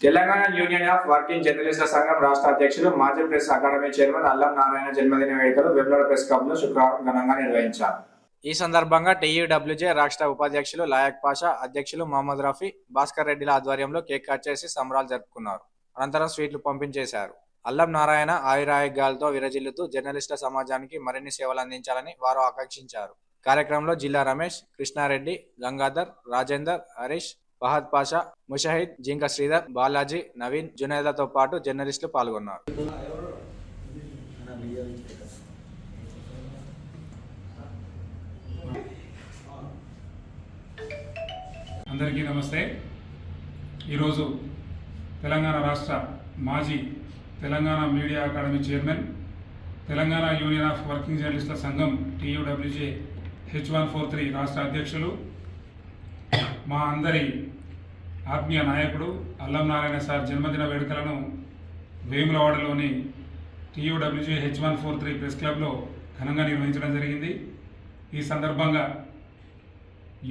Telangana union of working జర్నలిస్టుల సంఘం రాష్ట్ర అధ్యక్షులు మాజీ ప్రెస్ అకాడమీ చైర్మన్ అల్లం నారాయణ జన్మదిన వేడుకలు వెమ్లవాడ ప్రెస్ క్లబ్ లో శుక్రవారం ఘనంగా నిర్వహించారు. ఈ సందర్భంగా టీయూడబ్ల్యూజే రాష్ట్ర ఉపాధ్యక్షులు లాయక్ పాషా, అధ్యక్షులు మహమ్మద్ రఫీ, భాస్కర్ రెడ్డిల ఆధ్వర్యంలో కేక్ కట్ చేసి సంబరాలు జరుపుకున్నారు. అనంతరం స్వీట్లు పంపించేశారు. అల్లం నారాయణ ఆయురారోగ్యాలతో విరజిల్లుతూ జర్నలిస్టుల సమాజానికి మరిన్ని సేవలు అందించాలని వారు ఆకాంక్షించారు. కార్యక్రమంలో జిల్లా రమేష్, కృష్ణారెడ్డి, గంగాధర్, రాజేందర్, హరీష్, ఫహద్ పాషా, ముషాహిద్, జింక శ్రీధర్, బాలాజీ, నవీన్, జునైదలతో పాటు జర్నలిస్టులు పాల్గొన్నారు. అందరికీ నమస్తే. ఈరోజు తెలంగాణ రాష్ట్ర మాజీ Telangana media academy chairman, Telangana union of working జర్నలిస్టుల సంఘం టీయూడబ్ల్యూజే H143 రాష్ట్ర అధ్యక్షులు, మా అందరి ఆత్మీయ నాయకుడు అల్లం నారాయణ సార్ జన్మదిన వేడుకలను వేములవాడలోని టీయూడబ్ల్యూజే H143 ప్రెస్ క్లబ్లో ఘనంగా నిర్వహించడం జరిగింది. ఈ సందర్భంగా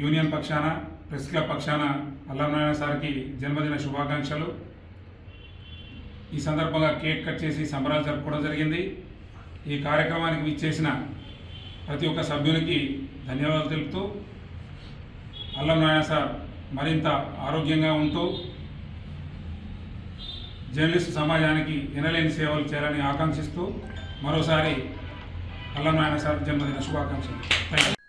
యూనియన్ పక్షాన, ప్రెస్ క్లబ్ పక్షాన అల్లం నారాయణ సార్కి జన్మదిన శుభాకాంక్షలు. ఈ సందర్భంగా కేక్ కట్ చేసి సంబరాలు జరుపుకోవడం జరిగింది. ఈ కార్యక్రమానికి విచ్చేసిన ప్రతి ఒక్క సభ్యునికి ధన్యవాదాలు తెలుపుతూ, అల్లం నారాయణ సార్ మరింత ఆరోగ్యంగా ఉంటూ జర్నలిస్టు సమాజానికి ఎనలేని సేవలు చేయాలని ఆకాంక్షిస్తూ మరోసారి అల్లం నారాయణ సార్ జన్మదిన శుభాకాంక్షలు. Thank you.